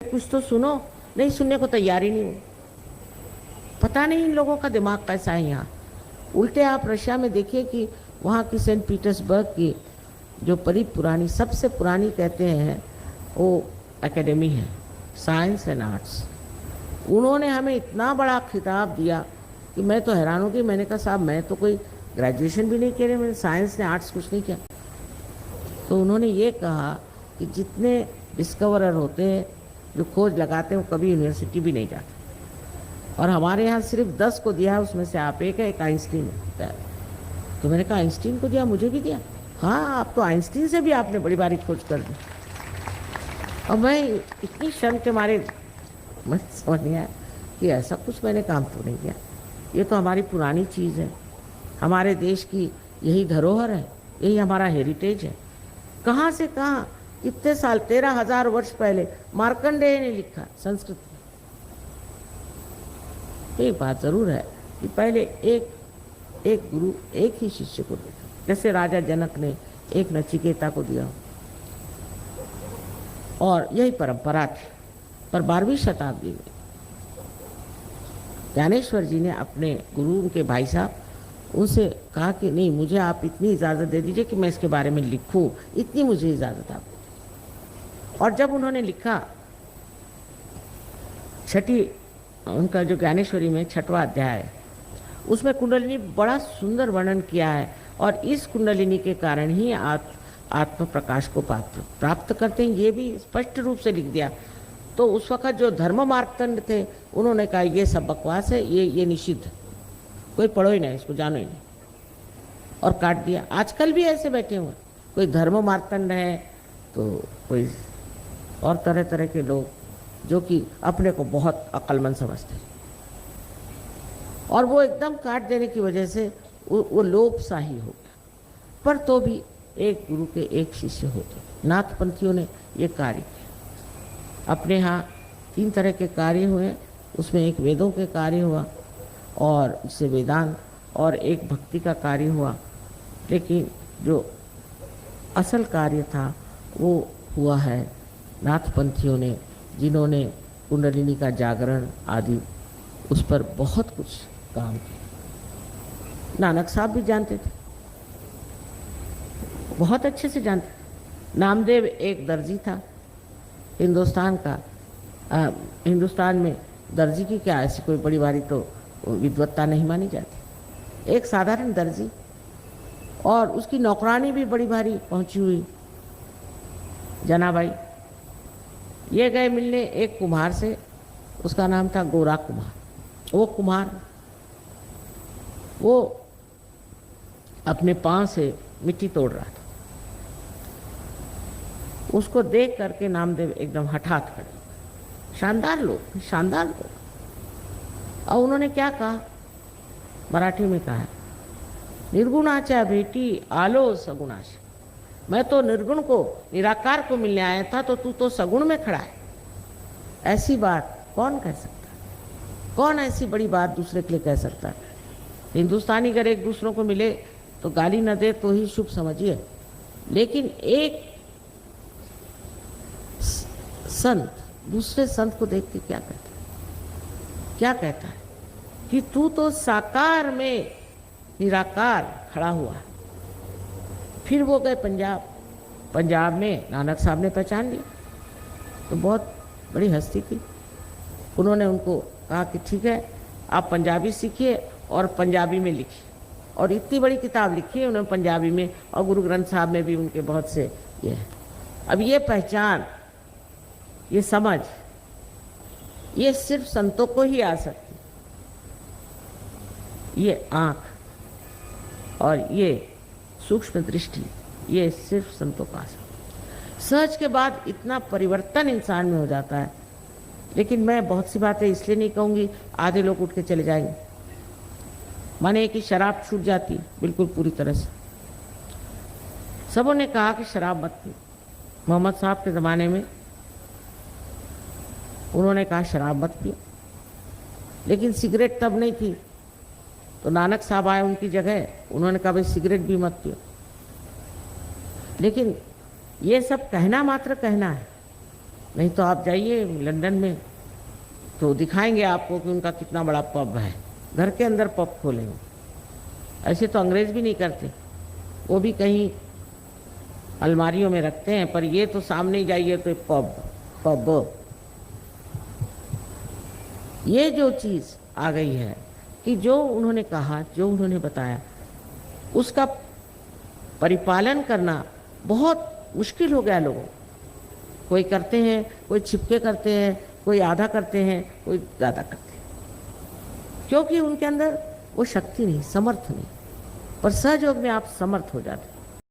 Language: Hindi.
कुछ तो सुनो, नहीं सुनने को तैयार ही नहीं हो। पता नहीं इन लोगों का दिमाग कैसा है यहाँ। उल्टे आप रशिया में देखिए कि वहाँ की सेंट पीटर्सबर्ग की जो बड़ी पुरानी, सबसे पुरानी कहते हैं वो एकेडमी है, साइंस एंड आर्ट्स। उन्होंने हमें इतना बड़ा खिताब दिया कि मैं तो हैरान हो गई। मैंने कहा साहब मैं तो कोई ग्रेजुएशन भी नहीं किया, मैंने साइंस ने आर्ट्स कुछ नहीं किया। तो उन्होंने ये कहा कि जितने डिस्कवरर होते हैं, जो खोज लगाते हैं, वो कभी यूनिवर्सिटी भी नहीं जाते, और हमारे यहाँ सिर्फ 10 को दिया है, उसमें से आप एक है, एक आइंस्टीन है। तो मैंने कहा आइंस्टीन को दिया, मुझे भी दिया? हाँ, आप तो आइंस्टीन से भी आपने बड़ी बारी खोज कर दी। और मैं इतनी शर्म के मारे मैं समझ नहीं आया कि ऐसा कुछ मैंने काम तो नहीं किया। ये तो हमारी पुरानी चीज़ है, हमारे देश की यही धरोहर है, यही हमारा हेरिटेज है। कहाँ से कहाँ, कितने साल, 13,000 वर्ष पहले मार्कंडेय ने लिखा संस्कृत में। एक बात ज़रूर है कि पहले एक गुरु एक ही शिष्य को देता, जैसे राजा जनक ने एक नचिकेता को दिया, और यही परंपरा थी। पर 12वीं शताब्दी में ज्ञानेश्वर जी ने अपने गुरु, उनके भाई साहब, उनसे कहा कि नहीं, मुझे आप इतनी इजाज़त दे दीजिए कि मैं इसके बारे में लिखूं, इतनी मुझे इजाज़त आप दीजिए। और जब उन्होंने लिखा, उनका जो ज्ञानेश्वरी में 6वां अध्याय है, उसमें कुंडलिनी बड़ा सुंदर वर्णन किया है, और इस कुंडलिनी के कारण ही आत्म प्रकाश को प्राप्त करते हैं, ये भी स्पष्ट रूप से लिख दिया। तो उस वक्त जो धर्म मार्तंड थे, उन्होंने कहा ये सब बकवास है, ये निषिद्ध, कोई पढ़ो ही नहीं, इसको जानो ही नहीं, और काट दिया। आजकल भी ऐसे बैठे हुए, कोई धर्म मार्तंड है तो कोई और तरह तरह के लोग जो कि अपने को बहुत अक्लमंद समझते हैं, और वो एकदम काट देने की वजह से वो लोभशाही हो गया। पर तो भी एक गुरु के एक शिष्य होते। नाथपंथियों ने ये कार्य किया। अपने यहाँ 3 तरह के कार्य हुए, उसमें एक वेदों के कार्य हुआ, और उससे वेदांत, और एक भक्ति का कार्य हुआ। लेकिन जो असल कार्य था वो हुआ है नाथपंथियों ने, जिन्होंने कुंडलिनी का जागरण आदि उस पर बहुत कुछ काम किया। नानक साहब भी जानते थे, बहुत अच्छे से जानते थे। नामदेव एक दर्जी था, हिंदुस्तान का, हिंदुस्तान में दर्जी की क्या ऐसी कोई बड़ी बारी तो विद्वत्ता नहीं मानी जाती। एक साधारण दर्जी, और उसकी नौकरानी भी बड़ी भारी पहुंची हुई, जनाबाई। ये गए मिलने एक कुम्हार से, उसका नाम था गोरा कुम्हार। वो कुम्हार वो अपने पांव से मिट्टी तोड़ रहा था। उसको देख करके नामदेव एकदम हठात खड़े। शानदार लोग, शानदार लोग। और उन्होंने क्या कहा, मराठी में कहा, निर्गुणाचा भेटी आलो सगुणाचा। मैं तो निर्गुण को, निराकार को मिलने आया था, तो तू तो सगुण में खड़ा है। ऐसी बात कौन कह सकता है? कौन ऐसी बड़ी बात दूसरे के लिए कह सकता है? हिंदुस्तानी अगर एक दूसरों को मिले तो गाली न दे तो ही शुभ समझिए, लेकिन एक संत दूसरे संत को देख के क्या कहता है? क्या कहता है कि तू तो साकार में निराकार खड़ा हुआ। फिर वो गए पंजाब। पंजाब में नानक साहब ने पहचान लिया, तो बहुत बड़ी हस्ती थी। उन्होंने उनको कहा कि ठीक है, आप पंजाबी सीखिए और पंजाबी में लिखिए, और इतनी बड़ी किताब लिखी है उन्होंने पंजाबी में, और गुरु ग्रंथ साहब में भी उनके बहुत से ये है। अब ये पहचान, ये समझ, ये सिर्फ संतों को ही आ सकती। ये आँख और ये सूक्ष्म दृष्टि, ये सिर्फ संतों का आ सकती। सहज के बाद इतना परिवर्तन इंसान में हो जाता है। लेकिन मैं बहुत सी बातें इसलिए नहीं कहूँगी, आधे लोग उठ के चले जाएंगे। माने कि शराब छूट जाती बिल्कुल पूरी तरह से। सबों ने कहा कि शराब मत पी। मोहम्मद साहब के ज़माने में उन्होंने कहा शराब मत पियो, लेकिन सिगरेट तब नहीं थी। तो नानक साहब आए उनकी जगह, उन्होंने कहा भाई सिगरेट भी मत पियो। लेकिन ये सब कहना मात्र कहना है, नहीं तो आप जाइए लंदन में तो दिखाएंगे आपको कि उनका कितना बड़ा पब है, घर के अंदर पब खोले हो। ऐसे तो अंग्रेज भी नहीं करते, वो भी कहीं अलमारियों में रखते हैं, पर ये तो सामने ही जाइए तो पब पब। ये जो चीज़ आ गई है कि जो उन्होंने कहा, जो उन्होंने बताया, उसका परिपालन करना बहुत मुश्किल हो गया लोगों को। कोई करते हैं, कोई छिपके करते हैं, कोई आधा करते हैं, कोई ज़्यादा करते हैं, क्योंकि उनके अंदर वो शक्ति नहीं, समर्थ नहीं। पर सहयोग में आप समर्थ हो जाते।